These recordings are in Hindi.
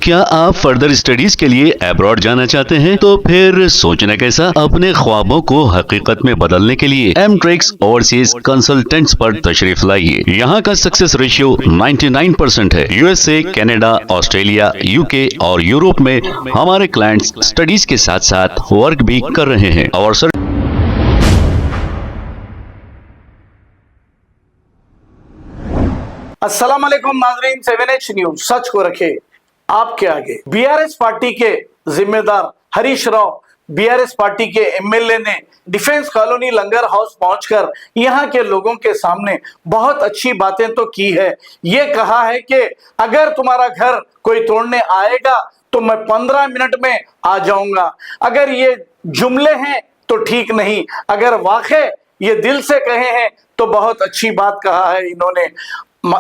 क्या आप फर्दर स्टडीज के लिए अब्रॉड जाना चाहते हैं? तो फिर सोचना कैसा, अपने ख्वाबों को हकीकत में बदलने के लिए एमट्रिक्स ओवरसीज कंसल्टेंट्स पर तशरीफ लाइए। यहाँ का सक्सेस रेशियो 99% है। यूएसए, कनाडा, ऑस्ट्रेलिया, यूके और यूरोप में हमारे क्लाइंट्स स्टडीज के साथ साथ वर्क भी कर रहे हैं और अस्सलाम वालेकुम नाज़रीन, 7H न्यूज सच को रखे आपके आगे। बीआरएस पार्टी के जिम्मेदार हरीश राव, बीआरएस पार्टी के एमएलए ने डिफेंस कॉलोनी लंगर हाउस पहुंचकर यहां के लोगों के सामने बहुत अच्छी बातें तो की है। ये कहा है कि अगर तुम्हारा घर कोई तोड़ने आएगा तो मैं 15 मिनट में आ जाऊंगा। अगर ये जुमले हैं तो ठीक नहीं, अगर वाकई ये दिल से कहे हैं तो बहुत अच्छी बात कहा है इन्होंने।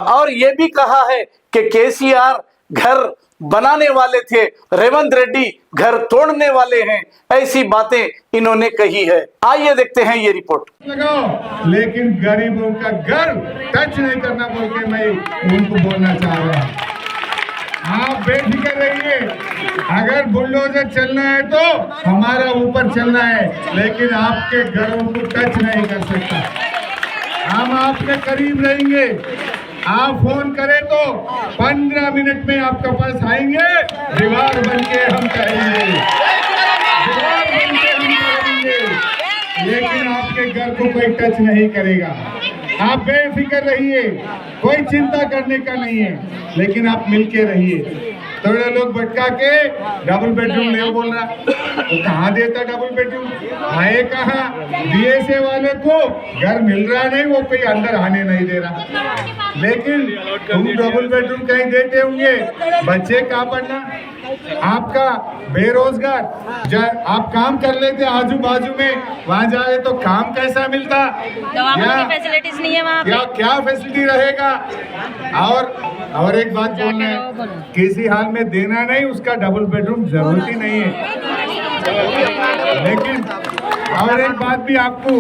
और ये भी कहा है कि केसीआर घर बनाने वाले थे, रेवंत रेड्डी घर तोड़ने वाले हैं, ऐसी बातें इन्होंने कही है। आइए देखते हैं ये रिपोर्ट। लेकिन गरीबों का घर टच नहीं करना बोल के मैं उनको बोलना चाह रहा हूँ। आप बेफिक्र रहिए, अगर बुलडोजर चलना है तो हमारा ऊपर चलना है, लेकिन आपके घरों को टच नहीं कर सकता। हम आपके करीब रहेंगे। आप फोन करें तो 15 मिनट में आपके पास आएंगे, दीवार बन के हम कहेंगे, दीवार बन के हम करेंगे, लेकिन आपके घर को कोई टच नहीं करेगा। आप बेफिक्र रहिए, कोई चिंता करने का नहीं है, लेकिन आप मिलके रहिए। थोड़े लोग भटका के डबल बेडरूम ले बोल रहा, तो कहाँ देता डबल बेडरूम? आए कहाँ? बीएसए वाले को घर मिल रहा नहीं, वो कोई अंदर आने नहीं दे रहा। लेकिन तुम डबल बेडरूम कहीं देते होंगे, बच्चे कहाँ पढ़ना? आपका बेरोजगार, आप काम कर लेते आजू बाजू में, वहाँ जाए तो काम कैसा मिलता? फैसिलिटीज नहीं है वहाँ पे। क्या फैसिलिटी रहेगा? और एक बात बोलना है, किसी हाल में देना नहीं, उसका डबल बेडरूम जरूरत ही नहीं है। लेकिन और एक बात भी आपको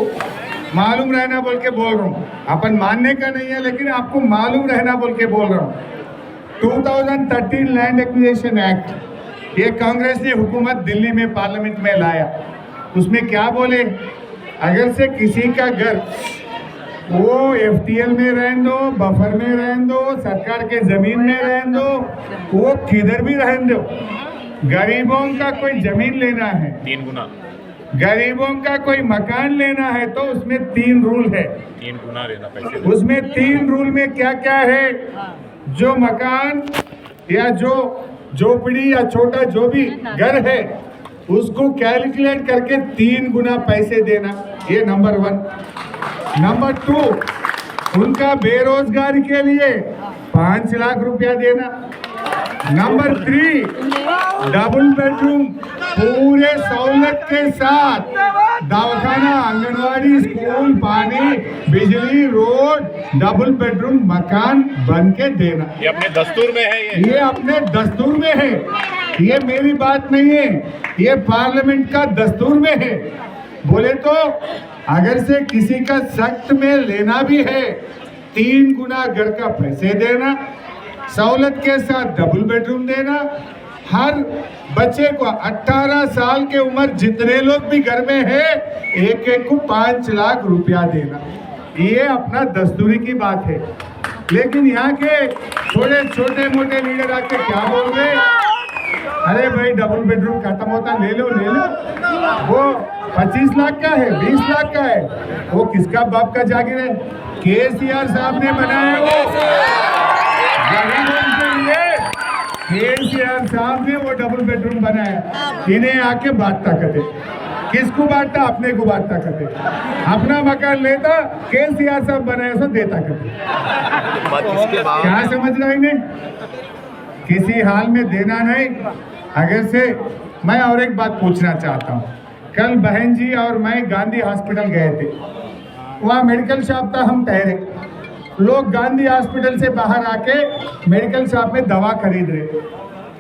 मालूम रहना बोल के बोल रहा हूँ, अपन मानने का नहीं है, लेकिन आपको मालूम रहना बोल के बोल रहा हूँ। 2013 लैंड एक्विजिशन एक्ट, ये कांग्रेस ने हुकूमत दिल्ली में पार्लियामेंट में लाया। उसमें क्या बोले, अगर से किसी का घर वो एफटीएल में रहने दो, बफर में रहने दो, सरकार के जमीन में रहने दो, वो किधर भी रहने दो, गरीबों का कोई जमीन लेना है, 3 गुना, गरीबों का कोई मकान लेना है तो उसमें 3 रूल है। 3 गुना लेना पैसे। उसमें 3 रूल में क्या क्या है? जो मकान या जो झोपड़ी या छोटा जो भी घर है, उसको कैलकुलेट करके 3 गुना पैसे देना, ये नंबर 1। नंबर 2, उनका बेरोजगारी के लिए 5 लाख रुपया देना। नंबर 3, डबल बेडरूम पूरे सहूलत के साथ, दवाखाना, आंगनवाड़ी, स्कूल, पानी, बिजली, रोड, डबल बेडरूम मकान बन के देना। ये अपने दस्तूर में है। ये अपने दस्तूर में है, ये मेरी बात नहीं है, ये पार्लियामेंट का दस्तूर में है। बोले तो अगर से किसी का सख्त में लेना भी है, 3 गुना घर का पैसे देना, सहूलत के साथ डबल बेडरूम देना, हर बच्चे को 18 साल के उम्र जितने लोग भी घर में है, एक एक को 5 लाख रुपया देना। ये अपना दस्तूरी की बात है। लेकिन यहाँ के थोड़े छोटे मोटे लीडर आके क्या बोल रहे, अरे भाई डबल बेडरूम खत्म होता, ले लो ले लो, वो 25 लाख का है, 20 लाख का है, वो किसका बाप का जागीर है? केसीआर साहब ने बनाया, वो गरीबों के लिए केसीआर साहब ने वो डबल बेडरूम बनाया। इन्हें आके बांटता करते, किसको बांटता? अपने को बांटता करते। अपना मकान लेता, केसीआर साहब बनाया सो देता करते। क्या समझ रहा इन्हें? किसी हाल में देना नहीं। अगर से मैं और एक बात पूछना चाहता हूँ, कल बहन जी और मैं गांधी हॉस्पिटल गए थे, वहाँ मेडिकल शॉप था, हम ठहरे, लोग गांधी हॉस्पिटल से बाहर आके मेडिकल शॉप में दवा खरीद रहे।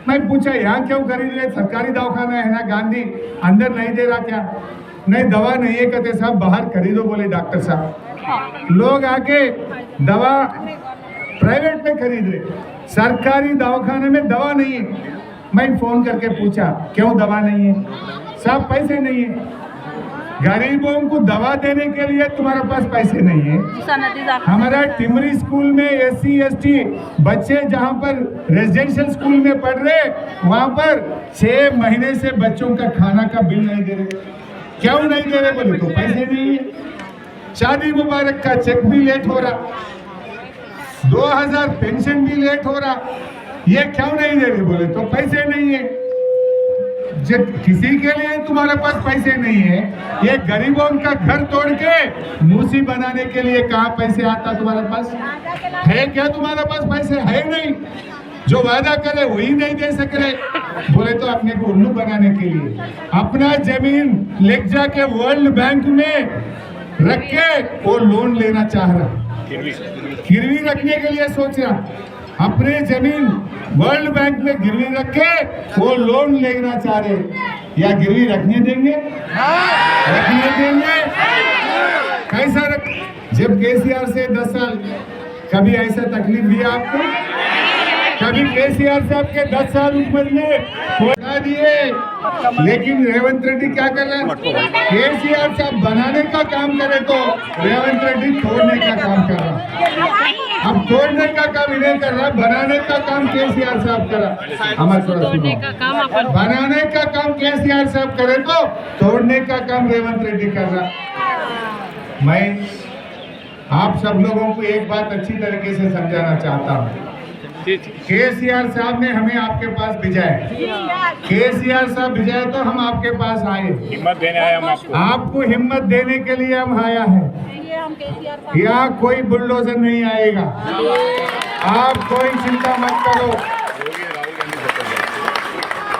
मैं पूछा यहाँ क्यों खरीद रहे? सरकारी दवाखाना है ना, गांधी अंदर नहीं दे रहा क्या? नहीं दवा नहीं है, कहते साहब बाहर खरीदो, बोले डॉक्टर साहब। लोग आके दवा प्राइवेट में खरीद रहे, सरकारी दवाखाने में दवा नहीं है। मैं फोन करके पूछा क्यों दवा नहीं है? साहब पैसे नहीं है। गरीबों को दवा देने के लिए तुम्हारे पास पैसे नहीं है। हमारा टिमरी स्कूल में SC ST बच्चे जहाँ पर रेजिडेंशियल स्कूल में पढ़ रहे, वहाँ पर 6 महीने से बच्चों का खाना का बिल नहीं दे रहे। क्यों नहीं दे रहे बोले तो पैसे नहीं है। शादी मुबारक का चेक भी लेट हो रहा, 2000 पेंशन भी लेट हो रहा। ये क्यों नहीं दे रहे बोले तो पैसे नहीं है। जब किसी के लिए तुम्हारे पास पैसे नहीं है, ये गरीबों का घर तोड़ के मूसी बनाने के लिए कहाँ पैसे आता तुम्हारे पास है? क्या तुम्हारे पास पैसे है? नहीं। जो वादा करे वही नहीं दे सक रहे बोले तो अपने को उल्लू बनाने के लिए अपना जमीन ले जाके वर्ल्ड बैंक में रख के वो लोन लेना चाह रहा, गिरवी रखने के लिए सोच रहा। अपने जमीन वर्ल्ड बैंक में गिरवी रख के वो लोन लेना चाह रहे। या गिरवी रखने देंगे? रखने देंगे? कैसा रख? जब केसीआर से 10 साल कभी ऐसा तकलीफ दिया आपको? कभी केसीआर साहब के 10 साल उम्र में बना दिए, लेकिन रेवंत रेड्डी क्या कर रहे हैं? केसीआर साहब बनाने का काम करे तो रेवंत रेड्डी तोड़ने का काम कर रहा। अब तोड़ने का काम इन्हें कर रहा, बनाने का काम केसीआर साहब करा। हमारे बनाने का काम केसीआर साहब करे तो तोड़ने का काम रेवंत रेड्डी कर रहा। मैं आप सब लोगों को एक बात अच्छी तरीके से समझाना चाहता हूँ। केसीआर साहब ने हमें आपके पास भेजा। केसीआर साहब भेजा तो हम आपके पास आए, हिम्मत देने आए हम आपको। आपको हिम्मत देने के लिए हम आया है। यहाँ कोई बुलडोजर नहीं आएगा, आप कोई चिंता मत करो।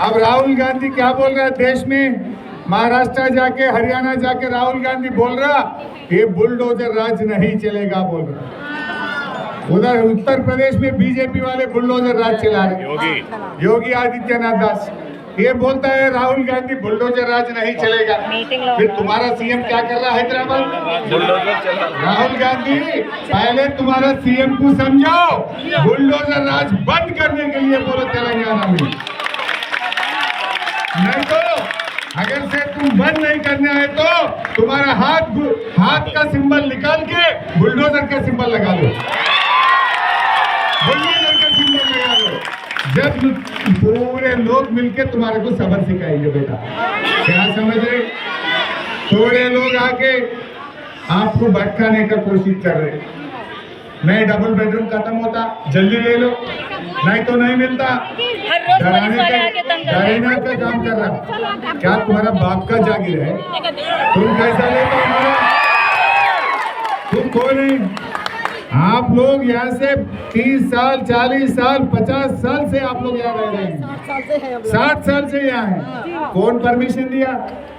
अब राहुल गांधी क्या बोल रहा है देश में? महाराष्ट्र जाके हरियाणा जाके राहुल गांधी बोल रहा ये बुलडोजर राज नहीं चलेगा बोल रहा। उधर उत्तर प्रदेश में बीजेपी वाले बुलडोजर राज चला रहे, योगी आदित्यनाथ दास। ये बोलता है राहुल गांधी बुलडोजर राज नहीं चलेगा। फिर तुम्हारा सीएम क्या कर रहा है हैदराबाद? राहुल गांधी पहले तुम्हारा सीएम को समझाओ, बुलडोजर राज बंद करने के लिए बोलो तेलंगाना में। नहीं तो अगर से तुम बंद नहीं करने आए तो तुम्हारा हाथ का सिंबल निकाल के बुलडोजर का सिंबल लगा दो, बुलडोजर का सिंबल लगा दो। जब पूरे लोग मिलके तुम्हारे को सबक सिखाएंगे बेटा। क्या समझ रहे? थोड़े लोग आके आपको भटकाने का कोशिश कर रहे। नहीं डबल बेडरूम खत्म होता जल्दी ले लो, नहीं तो नहीं मिलता। डराने का काम कर रहा। क्या तुम्हारा बाप का जागीर है? तुम कैसा लेते हो? तुम कौन है? आप लोग यहाँ से 30 साल 40 साल 50 साल से आप लोग यहाँ रह रहे हैं, 60 साल से यहाँ हैं। कौन परमिशन दिया?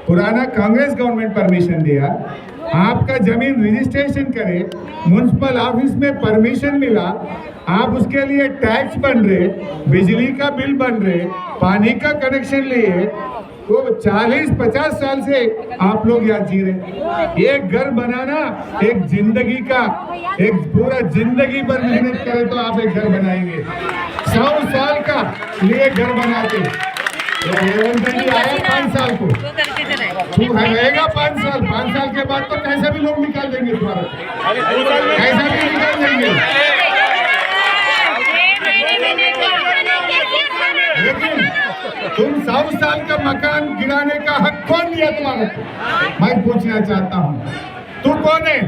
पुराना कांग्रेस गवर्नमेंट परमिशन दिया। आपका जमीन रजिस्ट्रेशन करे, म्युनिसिपल ऑफिस में परमिशन मिला, आप उसके लिए टैक्स बन रहे, बिजली का बिल बन रहे, पानी का कनेक्शन लिए, तो 40-50 साल से आप लोग यहाँ जी रहे। एक घर बनाना एक जिंदगी का, एक पूरा जिंदगी भर मेहनत करे तो आप एक घर बनाएंगे। 100 साल का लिए घर बनाते। रेवंत रेड्डी आया 5 साल को, तू रहेगा 5 साल, 5 साल के बाद तो कैसे भी लोग निकाल देंगे तुम्हारा, कैसा भी निकाल देंगे। लेकिन तुम 100 साल का मकान गिराने का हक कौन दिया तुम्हारे को? मैं पूछना चाहता हूँ, तू कौन है?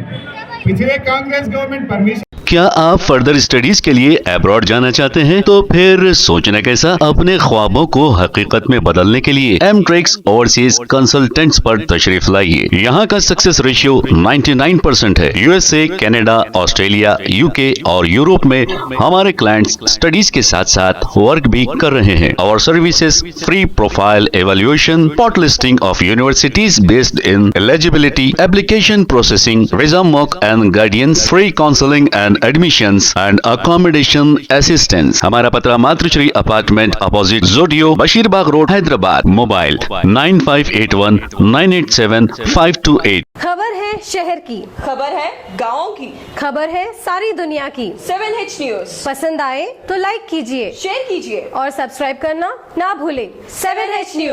पिछले कांग्रेस गवर्नमेंट परमिशन। क्या आप फर्दर स्टडीज के लिए अब्रॉड जाना चाहते हैं? तो फिर सोचना कैसा, अपने ख्वाबों को हकीकत में बदलने के लिए एमट्रिक्स ओवरसीज कंसल्टेंट्स पर तशरीफ लाइए। यहाँ का सक्सेस रेशियो 99% है। यूएसए, कनाडा, ऑस्ट्रेलिया, यूके और यूरोप में हमारे क्लाइंट्स स्टडीज के साथ साथ वर्क भी कर रहे हैं। और services free profile evaluation, spot listing of universities based in eligibility, application processing, visa mock and guidance, free counselling and admissions and accommodation assistance. हमारा पता मातृश्री अपार्टमेंट अपोजिट जोडियो, बशीरबाग रोड, हैदराबाद। मोबाइल 9581987528। खबर है शहर की, खबर है गाँव की, खबर है सारी दुनिया की। 7H न्यूज पसंद आए तो लाइक कीजिए, शेयर कीजिए और सब्सक्राइब करना ना भूलें। 7H news.